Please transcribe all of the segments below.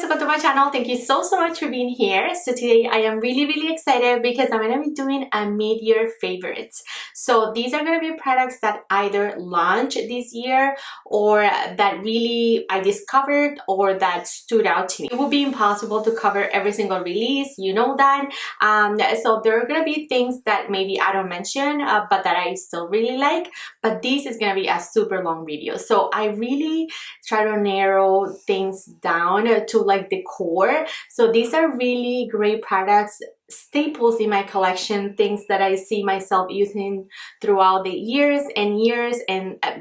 welcome to my channel. Thank you so much for being here. So today I am really excited because I'm going to be doing a mid-year favorites. So these are going to be products that either launched this year or that really I discovered or that stood out to me. It would be impossible to cover every single release, you know that. So there are going to be things that maybe I don't mention but that I still really like, but this is going to be a super long video. So I really try to narrow things down to like the core. So these are really great products, staples in my collection, things that I see myself using throughout the years and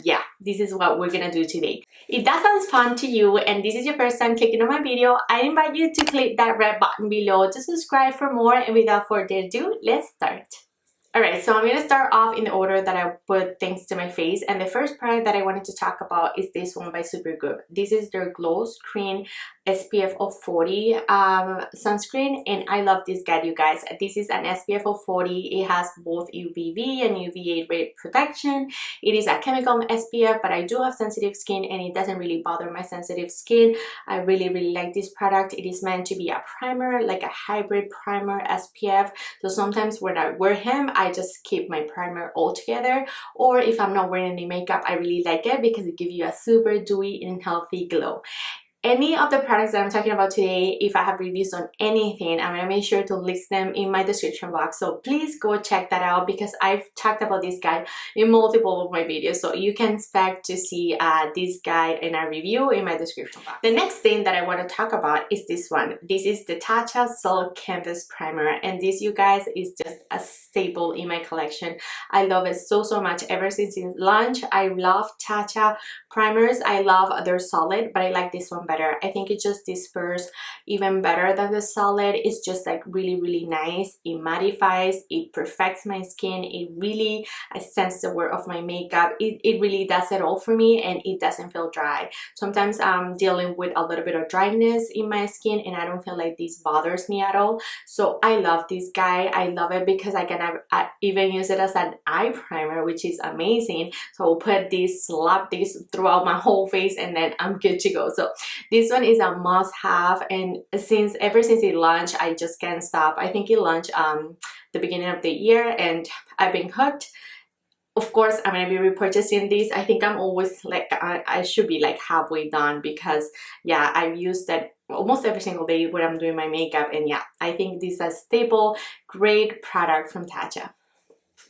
yeah, this is what we're gonna do today. If that sounds fun to you and this is your first time clicking on my video, I invite you to click that red button below to subscribe for more, and without further ado, let's start. Alright, so I'm going to start off in the order that I put things to my face, and the first product that I wanted to talk about is this one by Supergoop. This is their Glow Screen SPF of 40 sunscreen, and I love this guy, you guys. This is an SPF of 40. It has both UVB and UVA ray protection. It is a chemical SPF, but I do have sensitive skin and it doesn't really bother my sensitive skin. I really like this product. It is meant to be a primer, like a hybrid primer SPF. So sometimes when I wear him, I just keep my primer all together, or if I'm not wearing any makeup, I really like it because it gives you a super dewy and healthy glow. Any of the products that I'm talking about today, if I have reviews on anything, I'm going to make sure to list them in my description box. So please go check that out because I've talked about this guy in multiple of my videos. So you can expect to see this guy in a review in my description box. The next thing that I want to talk about is this one. This is the Tatcha Silk Canvas Primer. And this, you guys, is just a staple in my collection. I love it so much. Ever since its launch, I love Tatcha primers. I love their solid, but I like this one better. I think it just disperses even better than the solid. It's just like really nice. It mattifies, it perfects my skin, it really extends the wear of my makeup. It really does it all for me, and it doesn't feel dry. Sometimes I'm dealing with a little bit of dryness in my skin and I don't feel like this bothers me at all. So I love this guy. I love it because I can even use it as an eye primer, which is amazing. So I'll put this, slap this throughout my whole face, and then I'm good to go. So this one is a must-have, and ever since it launched, I just can't stop. I think it launched the beginning of the year, and I've been hooked. Of course, I'm gonna be repurchasing this. I think I'm always like I should be like halfway done because yeah, I've used that almost every single day when I'm doing my makeup, and yeah, I think this is a staple, great product from Tatcha.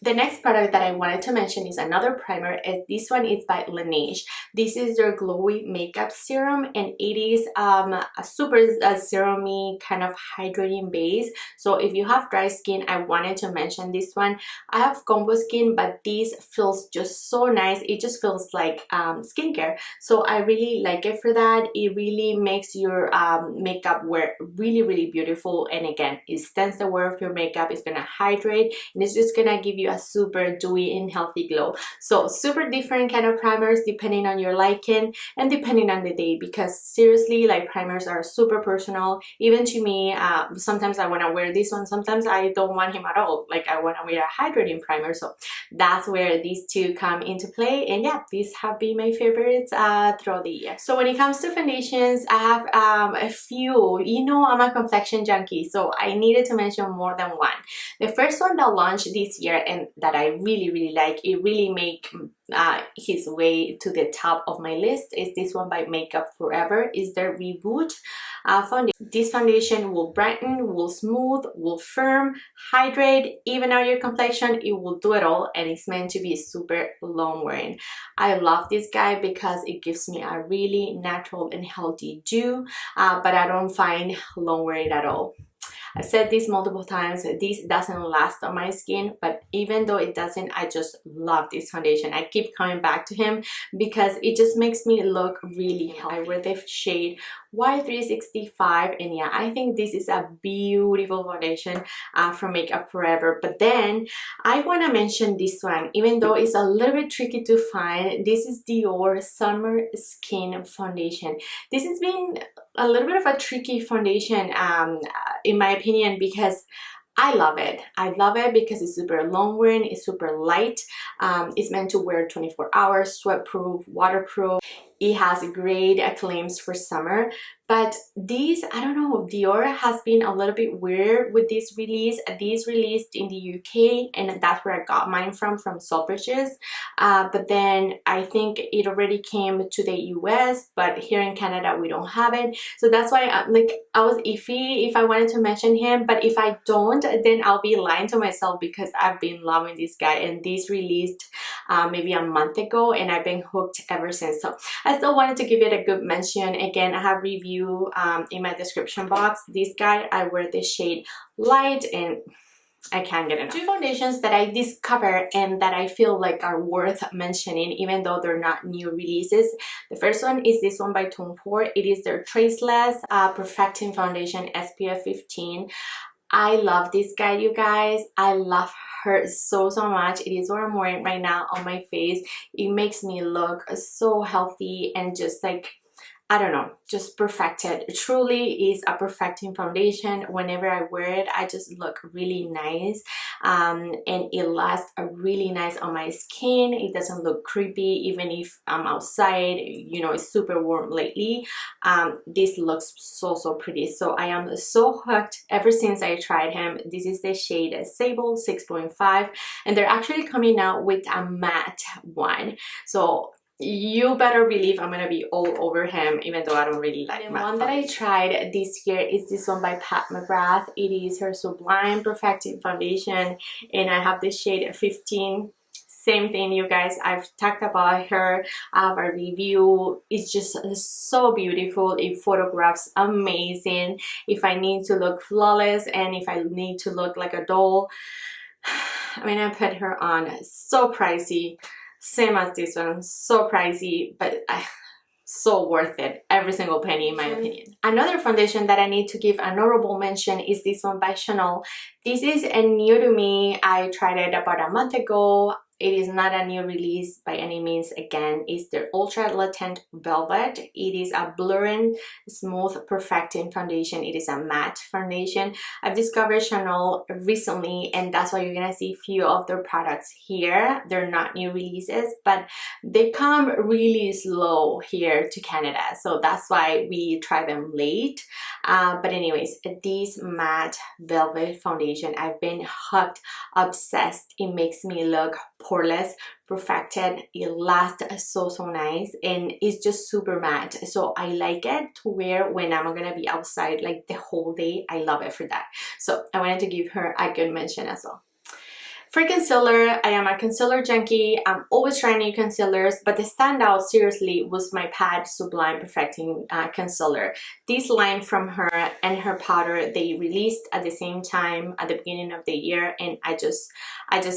The next product that I wanted to mention is another primer, and this one is by Laneige. This is their glowy makeup serum, and it is a super serum-y kind of hydrating base. So if you have dry skin, I wanted to mention this one. I have combo skin, but this feels just so nice. It just feels like skincare. So I really like it for that. It really makes your makeup wear really beautiful, and again, it extends the wear of your makeup. It's gonna hydrate, and it's just gonna give you a super dewy and healthy glow. So super different kind of primers depending on your liking and depending on the day, because seriously, like, primers are super personal. Even to me, sometimes I want to wear this one, sometimes I don't want him at all. Like, I want to wear a hydrating primer. So that's where these two come into play, and yeah, these have been my favorites throughout the year. So when it comes to foundations, I have a few. You know, I'm a complexion junkie, so I needed to mention more than one. The first one that launched this year and that I really like, it really make his way to the top of my list, is this one by Makeup Forever. Is their Reboot foundation. This foundation will brighten, will smooth, will firm, hydrate, even out your complexion. It will do it all, and it's meant to be super long wearing. I love this guy because it gives me a really natural and healthy dew, but I don't find long wearing at all. I've said this multiple times, this doesn't last on my skin, but even though it doesn't, I just love this foundation. I keep coming back to him because it just makes me look really healthy. I wear the shade Y365, and yeah, I think this is a beautiful foundation from Makeup Forever. But then I want to mention this one, even though it's a little bit tricky to find. This is Dior Summer Skin Foundation. This has been a little bit of a tricky foundation in my opinion, because I love it. I love it because it's super long wearing, it's super light. It's meant to wear 24 hours, sweat proof, waterproof. It has great acclaims for summer, But these, I don't know, Dior has been a little bit weird with this release. These released in the UK, and that's where I got mine from Selfridges. But then I think it already came to the US, but here in Canada we don't have it. So that's why I was iffy if I wanted to mention him. But if I don't, then I'll be lying to myself, because I've been loving this guy, and this released maybe a month ago, and I've been hooked ever since. So I still wanted to give it a good mention. Again, I have review in my description box. This guy, I wear the shade Light, and I can't get enough. Two foundations that I discovered and that I feel like are worth mentioning, even though they're not new releases. The first one is this one by Tom Ford. It is their Traceless Perfecting Foundation SPF 15. I love this guy, you guys. I love her so much. It is what I'm wearing right now on my face. It makes me look so healthy and just like, I don't know, just perfected. It truly is a perfecting foundation. Whenever I wear it, I just look really nice, and it lasts really nice on my skin. It doesn't look creepy even if I'm outside, you know, it's super warm lately. This looks so pretty. So I am so hooked ever since I tried him. This is the shade SABLE 6.5, and they're actually coming out with a matte one. So you better believe I'm gonna be all over him, even though I don't really like matte. One that I tried this year is this one by Mcgrath. It is her Sublime Perfecting Foundation, and I have the shade 15. Same thing, you guys. I've talked about her. I have a review. It's just so beautiful. It photographs amazing. If I need to look flawless and if I need to look like a doll, I mean, I put her on. So pricey. Same as this one, so pricey, but so worth it. Every single penny, in my opinion. Another foundation that I need to give an honorable mention is this one by Chanel. This is new to me. I tried it about a month ago. It is not a new release by any means. Again, it's their Ultra Latent Velvet. It is a blurring, smooth, perfecting foundation. It is a matte foundation. I've discovered Chanel recently, and that's why you're gonna see a few of their products here. They're not new releases, but they come really slow here to Canada. So that's why we try them late. But anyways, this matte velvet foundation, I've been hooked, obsessed. It makes me look poreless, perfected. It lasts so nice, and it's just super matte. So I like it to wear when I'm gonna be outside like the whole day. I love it for that. So I wanted to give her a good mention as well. For concealer, I am a concealer junkie. I'm always trying new concealers, but the standout seriously was my Pat Sublime Perfecting Concealer. This line from her and her powder, they released at the same time at the beginning of the year, and I just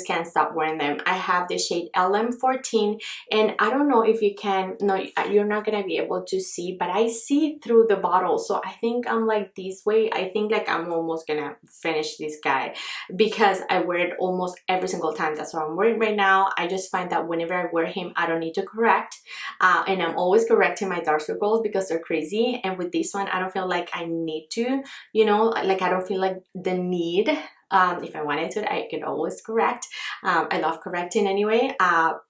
can't stop wearing them. I have the shade LM14, and I don't know if you can, no, you're not gonna be able to see, but I see through the bottle. So I think I'm like this way. I think like I'm almost gonna finish this guy because I wear it almost every single time. That's what I'm wearing right now. I just find that whenever I wear him, I don't need to correct, and I'm always correcting my dark circles because they're crazy. And with this one, I don't feel like I need to, you know, like I don't feel like the need. If I wanted to, I could always correct. I love correcting anyway.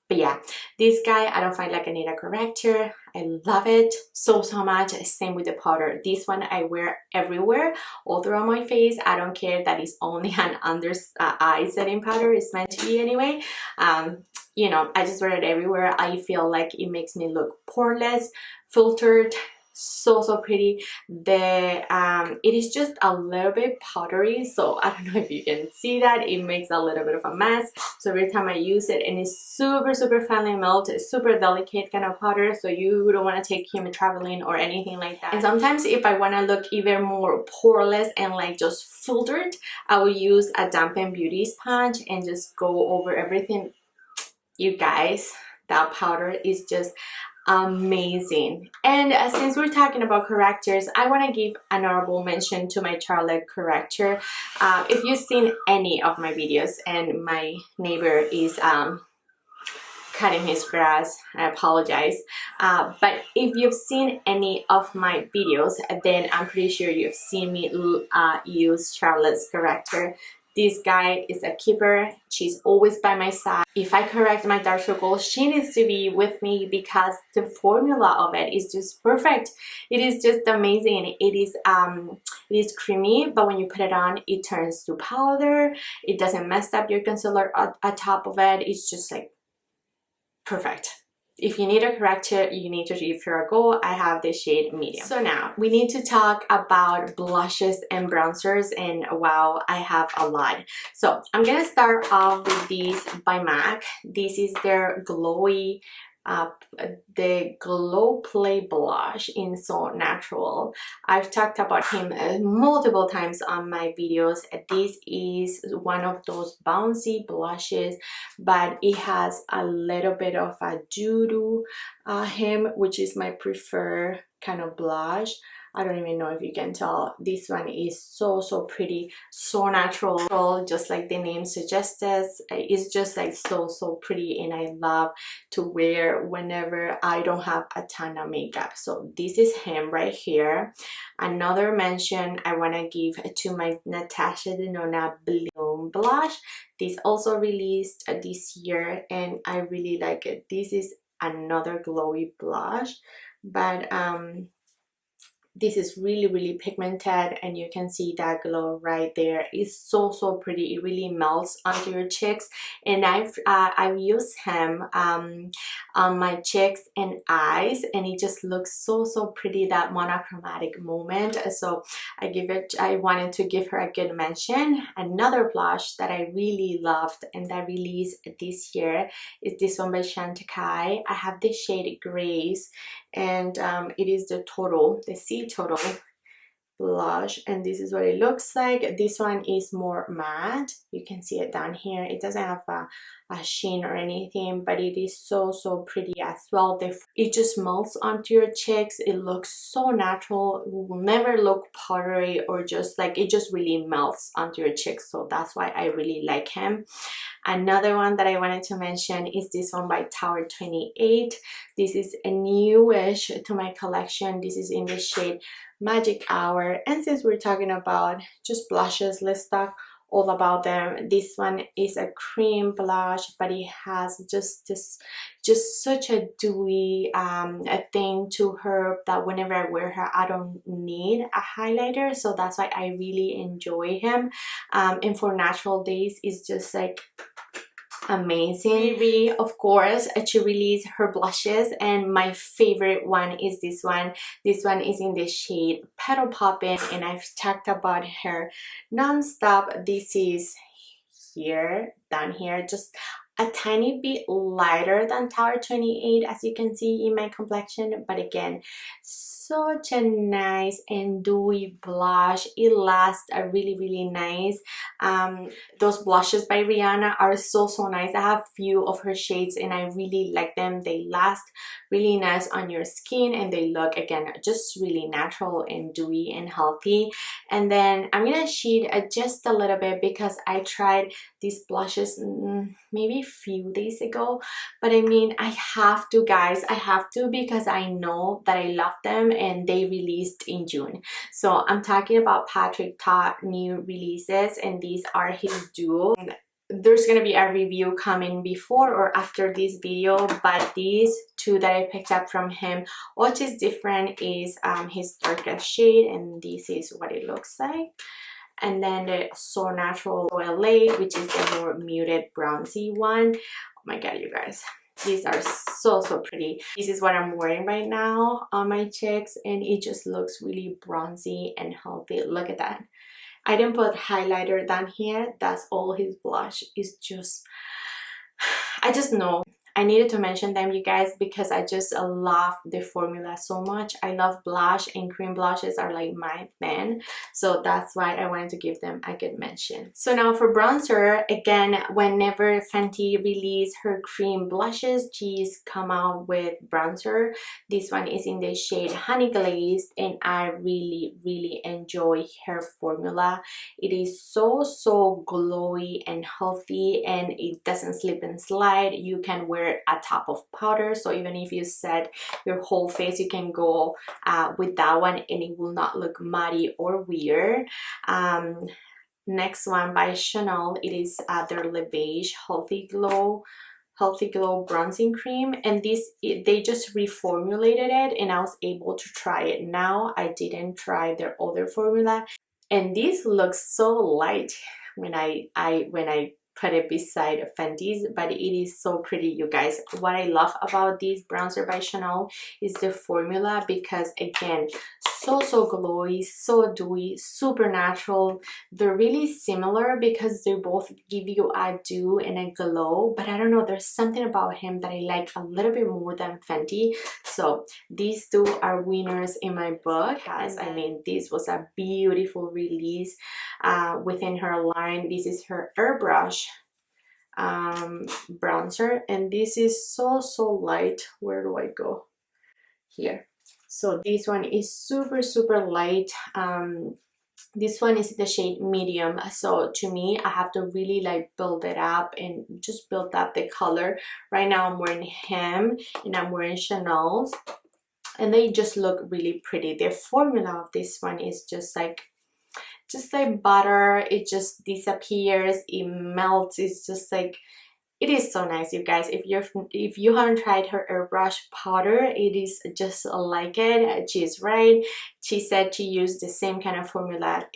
But yeah, this guy, I don't find like I need a corrector. I love it so much. Same with the powder. This one I wear everywhere, all throughout my face. I don't care that it's only an under eye setting powder. It's meant to be anyway. You know, I just wear it everywhere. I feel like it makes me look poreless, filtered, so pretty. It is just a little bit powdery, so I don't know if you can see that. It makes a little bit of a mess, so every time I use it, and it's super finely melted, super delicate kind of powder, so you don't want to take him traveling or anything like that. And sometimes if I want to look even more poreless and like just filtered, I will use a dampened beauty sponge and just go over everything. You guys, that powder is just amazing. And since we're talking about correctors, I want to give an honorable mention to my Charlotte corrector. If you've seen any of my videos, and my neighbor is cutting his grass, I apologize, but if you've seen any of my videos, then I'm pretty sure you've seen me use Charlotte's corrector. This guy is a keeper. She's always by my side. If I correct my dark circles, she needs to be with me because the formula of it is just perfect. It is just amazing. It is creamy, but when you put it on, it turns to powder. It doesn't mess up your concealer at top of it. It's just like perfect. If you need a corrector, you need to give her a go. I have the shade medium. So now we need to talk about blushes and bronzers, and wow, I have a lot. So I'm gonna start off with these by MAC. This is their glowy the Glow Play blush in So Natural. I've talked about him multiple times on my videos. This is one of those bouncy blushes, but it has a little bit of a doo-doo him, which is my preferred kind of blush. I don't even know if you can tell. This one is so pretty, so natural, just like the name suggests. It's just like so pretty, and I love to wear whenever I don't have a ton of makeup. So this is him right here. Another mention I want to give to my Natasha Denona Bloom blush. This also released this year, and I really like it. This is another glowy blush, but this is really pigmented, and you can see that glow right there. It's so pretty. It really melts onto your cheeks, and I've used him on my cheeks and eyes, and it just looks so pretty, that monochromatic moment. So I wanted to give her a good mention. Another blush that I really loved and that released this year is this one by Chantecaille. I have the shade GLAZE, and it is the C Total blush, and this is what it looks like. This one is more matte. You can see it down here. It doesn't have a sheen or anything, but it is so pretty as well. It just melts onto your cheeks. It looks so natural. It will never look powdery, or just like, it just really melts onto your cheeks. So that's why I really like him. Another one that I wanted to mention is this one by Tower 28. This is a newish to my collection. This is in the shade Magic Hour, and since we're talking about just blushes, let's talk all about them. This one is a cream blush, but it has just such a dewy a thing to her that whenever I wear her, I don't need a highlighter. So that's why I really enjoy him. And for natural days, it's just like amazing. Riri, of course, she released her blushes, and my favorite one is this one. This one is in the shade Petal Poppin', and I've talked about her non-stop. This is here, down here, just a tiny bit lighter than Tower 28, as you can see in my complexion, but again, such a nice and dewy blush. It lasts a really nice. Those blushes by Rihanna are so nice. I have few of her shades, and I really like them. They last really nice on your skin, and they look, again, just really natural and dewy and healthy. And then I'm gonna shade just a little bit, because I tried these blushes maybe a few days ago, but I mean, I have to, guys. I have to, because I know that I love them, and they released in June. So I'm talking about Patrick Ta new releases, and these are his duo. There's gonna be a review coming before or after this video, but these two that I picked up from him, what is different is his darkest shade, and this is what it looks like. And then the So Natural LA, which is the more muted bronzy one. Oh my god, you guys, these are so pretty. This is what I'm wearing right now on my cheeks, and it just looks really bronzy and healthy. Look at that. I didn't put highlighter down here. That's all his blush. Is just, I just know I needed to mention them, you guys, because I just love the formula so much. I love blush, and cream blushes are like my thing. So that's why I wanted to give them a good mention. So now for bronzer, again, whenever Fenty release her cream blushes, she's come out with bronzer. This one is in the shade Honey Glazed, and I really enjoy her formula. It is so glowy and healthy, and it doesn't slip and slide. You can wear a top of powder, so even if you set your whole face, you can go with that one, and it will not look muddy or weird. Next one by Chanel, it is their Laneige Healthy Glow bronzing cream, and this they just reformulated it and I was able to try it now. I didn't try their other formula, and this looks so light when I put it beside Fenty's, but it is so pretty, you guys. What I love about this bronzer by Chanel is the formula, because again, so glowy, so dewy, super natural. They're really similar because they both give you a dew and a glow, but I don't know, there's something about him that I like a little bit more than Fenty. So these two are winners in my book, guys. I mean, this was a beautiful release within her line. This is her Airbrush bronzer, and this is so light. Where do I go? Here. So this one is super light. This one is the shade medium, so to me I have to really like build it up and just build up the color. Right now I'm wearing him and I'm wearing Chanel's, and they just look really pretty. The formula of this one is just like butter. It just disappears, it melts. It's just like, it is so nice, you guys. If you haven't tried her Airbrush powder, it is just like it. She's right. She said she used the same kind of formula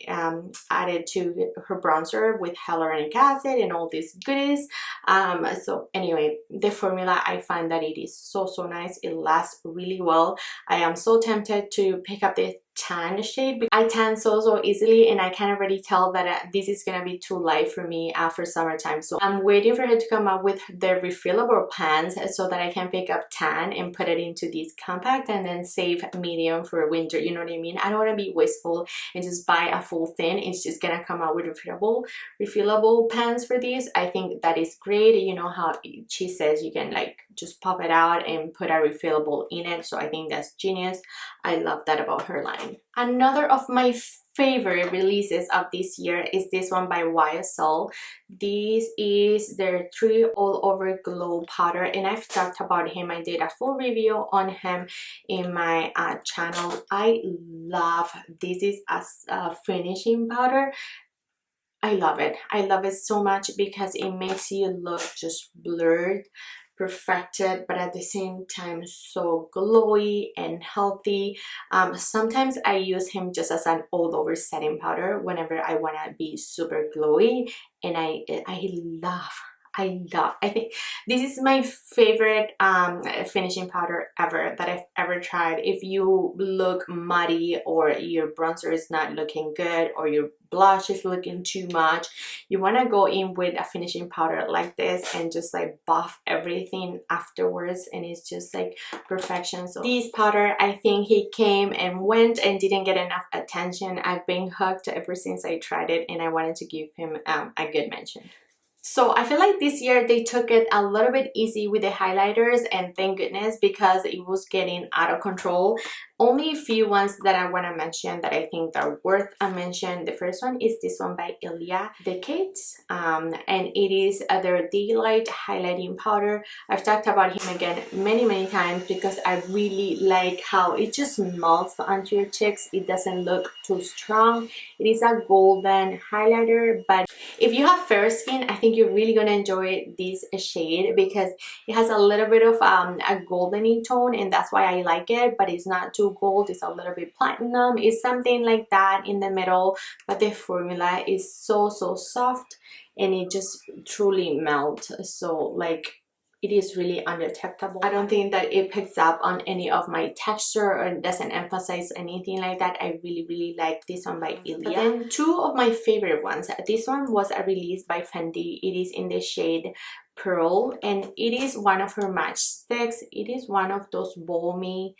added to her bronzer with hyaluronic acid and all these goodies. So anyway, the formula, I find that it is so nice. It lasts really well. I am so tempted to pick up the tan shade. I tan so easily, and I can already tell that this is gonna be too light for me after summertime. So I'm waiting for her to come up with the refillable pans so that I can pick up tan and put it into this compact and then save medium for winter. You know what I mean? I don't want to be wasteful and just buy a full thin. It's just gonna come out with refillable pans for these. I think that is great. You know how she says you can like just pop it out and put a refillable in it, so I think that's genius. I love that about her line. Another of my favorite releases of this year is this one by YSL. This is their 3 All Over Glow powder, and I've talked about him. I did a full review on him in my channel. I love this. Is a finishing powder. I love it. I love it so much because it makes you look just blurred, perfected, but at the same time so glowy and healthy. Sometimes I use him just as an all over setting powder whenever I want to be super glowy, and I think this is my favorite finishing powder ever that I've ever tried. If you look muddy, or your bronzer is not looking good, or your blush is looking too much, you want to go in with a finishing powder like this and just like buff everything afterwards, and it's just like perfection. So this powder, I think he came and went and didn't get enough attention. I've been hooked ever since I tried it, and I wanted to give him a good mention. So I feel like this year they took it a little bit easy with the highlighters, and thank goodness, because it was getting out of control. Only a few ones that I want to mention that I think are worth a mention. The first one is this one by Ilia Daylite, and it is their Daylite highlighting powder. I've talked about him again many times because I really like how it just melts onto your cheeks. It doesn't look too strong. It is a golden highlighter, but if you have fair skin, I think you're really gonna enjoy this shade because it has a little bit of a goldeny tone, and that's why I like it. But it's not too gold, it's a little bit platinum, it's something like that in the middle. But the formula is so soft, and it just truly melts. So like, it is really undetectable. I don't think that it picks up on any of my texture or doesn't emphasize anything like that. I really like this one by Ilia. But then two of my favorite ones. This one was a release by Fenty. It is in the shade Pearl, and it is one of her match sticks. It is one of those balmy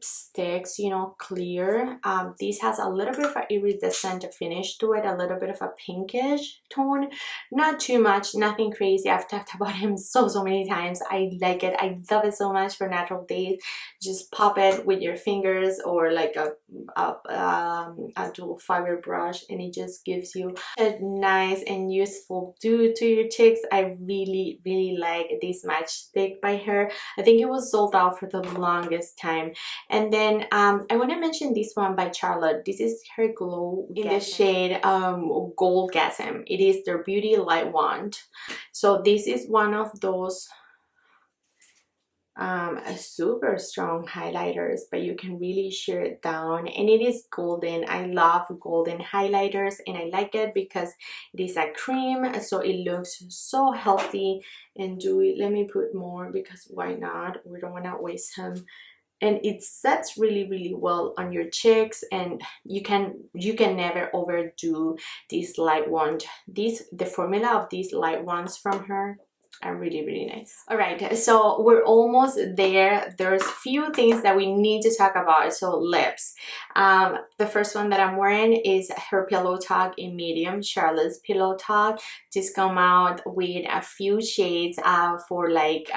sticks, you know, clear. This has a little bit of an iridescent finish to it, a little bit of a pinkish tone, not too much, nothing crazy. I've talked about him so many times. I like it. I love it so much for natural days. Just pop it with your fingers or like a a dual fiber brush, and it just gives you a nice and useful do to your cheeks. I really like this matchstick by her. I think it was sold out for the longest time. And then I want to mention this one by Charlotte. This is her glow in the shade Gold Gasm. It is their Beauty Light Wand. So this is one of those super strong highlighters, but you can really sheer it down, and it is golden. I love golden highlighters, and I like it because it is a cream, so it looks so healthy and dewy. Let me put more because why not? We don't want to waste them. And it sets really well on your cheeks, and you can never overdo this light wand. The formula of these light wands from her are really nice. All right, so we're almost there. There's few things that we need to talk about. So lips. The first one that I'm wearing is her Pillow Talk in medium, Charlotte's Pillow Talk. Just come out with a few shades for like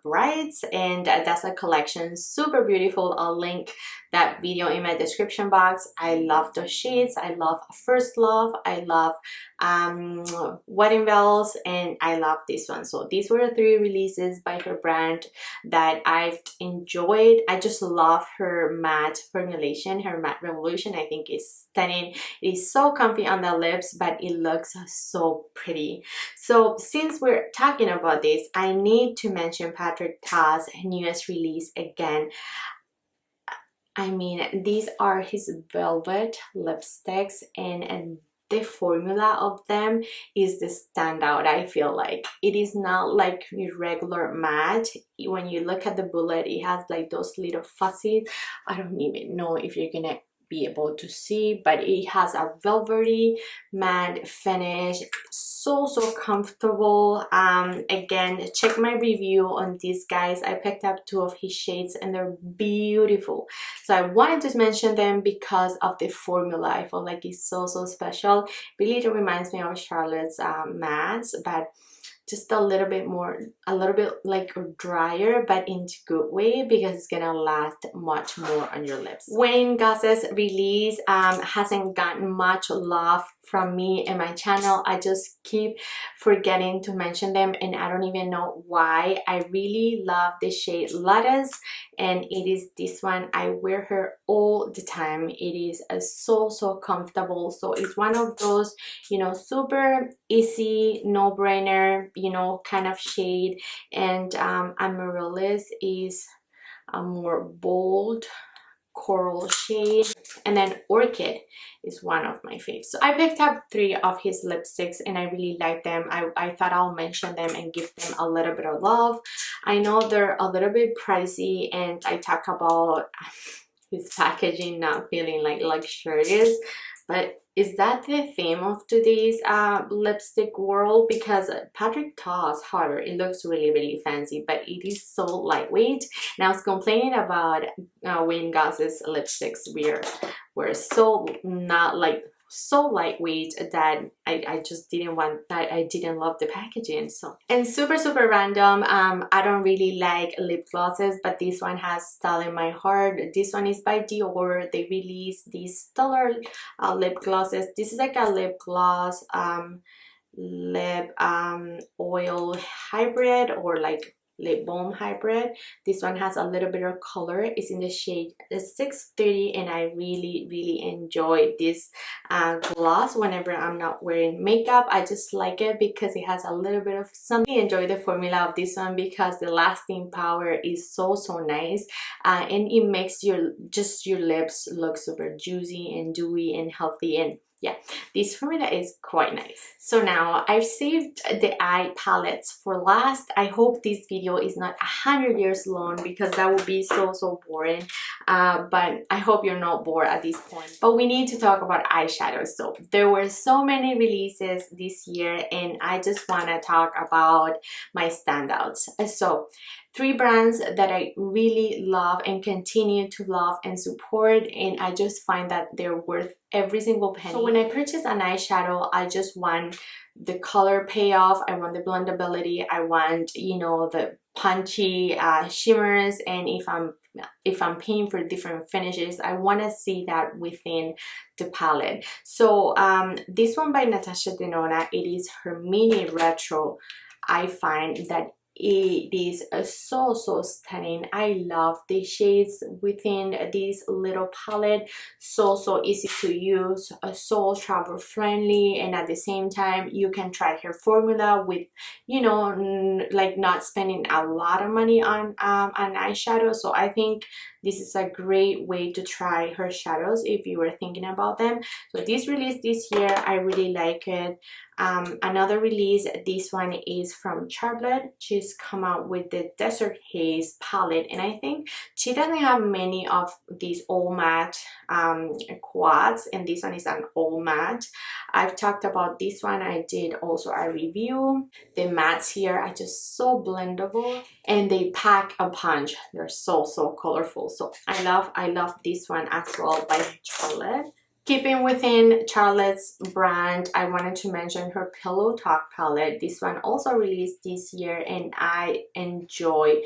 brides, and that's a collection, super beautiful. I'll link that video in my description box. I love those shades. I love First Love, I love Wedding Bells, and I love this one. So these were the 3 releases by her brand that I've enjoyed. I just love her matte formulation. Her Matte Revolution, I think, is stunning. It is so comfy on the lips, but it looks so pretty. So since we're talking about this, I need to mention Patrick Ta's newest release again. I mean, these are his velvet lipsticks, and the formula of them is the standout. I feel like it is not like your regular matte. When you look at the bullet, it has like those little fuzzies. I don't even know if you're gonna be able to see, but it has a velvety matte finish, so comfortable. Again, check my review on these guys. I picked up 2 of his shades, and they're beautiful. So I wanted to mention them because of the formula. I feel like it's so special. Really, it reminds me of Charlotte's mattes, but just a little bit like drier, but in a good way, because it's gonna last much more on your lips. Wayne Goss's release hasn't gotten much love from me and my channel. I just keep forgetting to mention them, and I don't even know why. I really love the shade Lattice, and it is this one. I wear her all the time. It is so comfortable. So it's one of those, you know, super easy, no-brainer, you know, kind of shade. And Amaryllis is a more bold coral shade, and then Orchid is one of my faves. So I picked up 3 of his lipsticks, and I really like them. I thought I'll mention them and give them a little bit of love. I know they're a little bit pricey, and I talk about his packaging not feeling like luxurious, but is that the theme of today's lipstick world? Because Patrick Ta's, however, it looks really fancy, but it is so lightweight. And I was complaining about Wayne Goss's lipsticks were so not like so lightweight that I just didn't want that. I didn't love the packaging. So, and super random, I don't really like lip glosses, but this one has style in my heart. This one is by Dior. They released these stellar lip glosses. This is like a lip gloss lip oil hybrid, or like lip balm hybrid. This one has a little bit of color. It's in the shade 630, and I really enjoy this gloss whenever I'm not wearing makeup. I just like it because it has a little bit of something. I enjoy the formula of this one because the lasting power is so nice, and it makes your lips look super juicy and dewy and healthy. And yeah, this formula is quite nice. So now I've saved the eye palettes for last. I hope this video is not 100 years long, because that would be so boring, but I hope you're not bored at this point. But we need to talk about eyeshadows. So there were so many releases this year, and I just want to talk about my standouts. So 3 brands that I really love and continue to love and support, and I just find that they're worth every single penny. So when I purchase an eyeshadow, I just want the color payoff, I want the blendability, I want, you know, the punchy shimmers, and if I'm if I'm paying for different finishes, I want to see that within the palette. So this one by Natasha Denona, it is her mini retro. I find that it is so stunning. I love the shades within this little palette. So easy to use, so travel friendly, and at the same time you can try her formula with, you know, like not spending a lot of money on an eyeshadow. So I think this is a great way to try her shadows if you were thinking about them. So this release this year, I really like it. Another release, this one is from Charlotte. She's come out with the Desert Haze palette, and I think she doesn't have many of these all matte quads, and this one is an all matte. I've talked about this one. I did also a review. The mattes here are just so blendable, and they pack a punch. They're so colorful. So I love this one as well by Charlotte. Keeping within Charlotte's brand, I wanted to mention her Pillow Talk palette. This one also released this year, and I enjoyed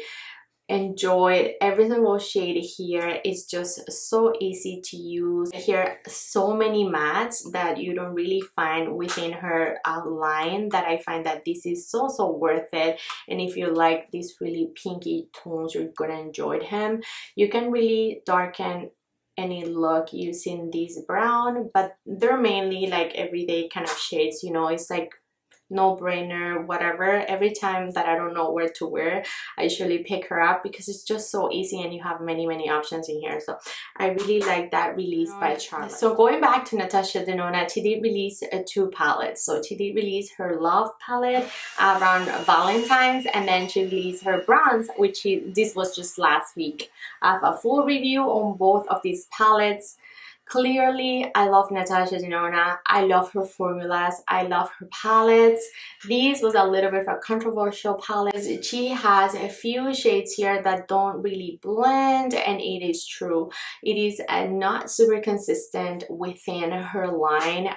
every single shade here. Is just so easy to use. Here are so many mattes that you don't really find within her line, that I find that this is so worth it. And if you like these really pinky tones, you're gonna enjoy them. You can really darken any look using this brown, but they're mainly like everyday kind of shades, you know. It's like no-brainer, whatever. Every time that I don't know where to wear, I usually pick her up because it's just so easy and you have many options in here. So I really like that release by Charlotte. So going back to Natasha Denona, she did release two palettes. So she did release her Love palette around Valentine's, and then she released her Bronze, which this was just last week. I have a full review on both of these palettes. Clearly, I love Natasha Denona. I love her formulas. I love her palettes. This was a little bit of a controversial palette. She has a few shades here that don't really blend, and it is true. It is not super consistent within her line,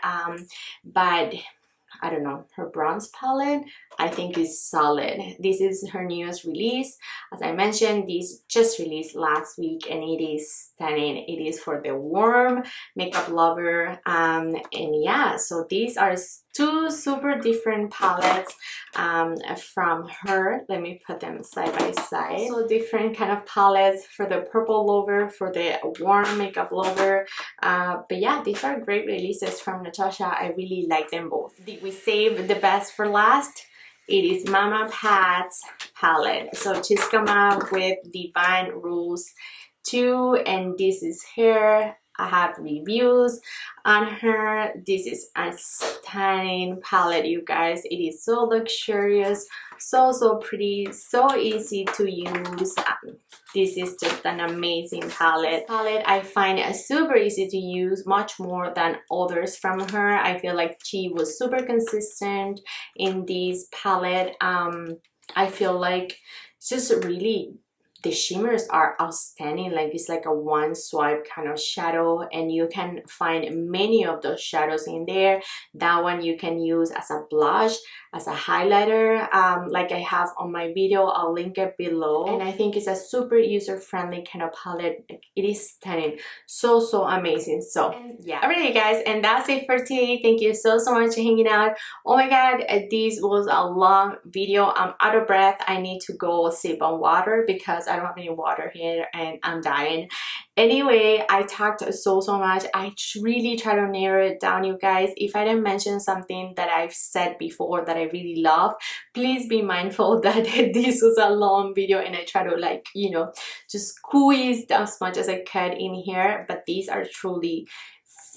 but I don't know, her Bronze palette I think is solid. This is her newest release. As I mentioned, this just released last week, and it is stunning. It is for the warm makeup lover, and yeah, so these are two super different palettes from her. Let me put them side by side. So different kind of palettes for the purple lover, for the warm makeup lover, but yeah, these are great releases from Natasha. I really like them both. We saved the best for last. It is Mama Pat's palette. So she's come out with Divine Rules 2, and this is her. I have reviews on her. This is a stunning palette, you guys. It is so luxurious, so pretty, so easy to use. This is just an amazing palette. I find it super easy to use, much more than others from her. I feel like she was super consistent in this palette. I feel like it's just really, the shimmers are outstanding. Like it's like a one swipe kind of shadow, and you can find many of those shadows in there. That one you can use as a blush, as a highlighter, like I have on my video. I'll link it below. And I think it's a super user-friendly kind of palette. It is stunning, so amazing. So yeah, alright you guys, and that's it for today. Thank you so much for hanging out. Oh my god, this was a long video. I'm out of breath. I need to go sip on water because I don't have any water here and I'm dying. Anyway, I talked so much. I really try to narrow it down, you guys. If I didn't mention something that I've said before that I really love, please be mindful that this was a long video and I try to, like, you know, just squeeze as much as I could in here. But these are truly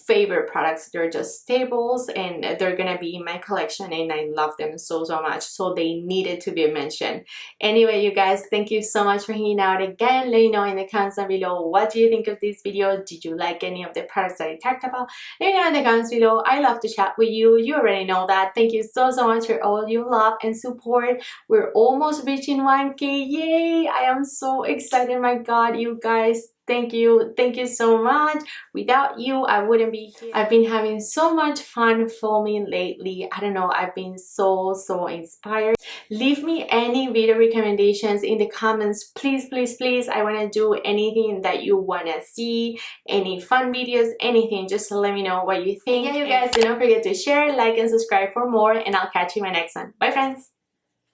favorite products. They're just staples, and they're gonna be in my collection, and I love them so much, so they needed to be mentioned. Anyway, you guys, thank you so much for hanging out again. Let me know in the comments down below, what do you think of this video? Did you like any of the products that I talked about? Let me know in the comments below. I love to chat with you. You already know that. Thank you so much for all your love and support. We're almost reaching 1K. Yay! I am so excited. My god, you guys, Thank you so much. Without you, I wouldn't be here. I've been having so much fun filming lately. I don't know, I've been so inspired. Leave me any video recommendations in the comments, please, please, please. I want to do anything that you want to see, any fun videos, anything. Just let me know what you think. Yeah, you guys, do not forget to share, like, and subscribe for more, and I'll catch you in my next one. Bye, friends.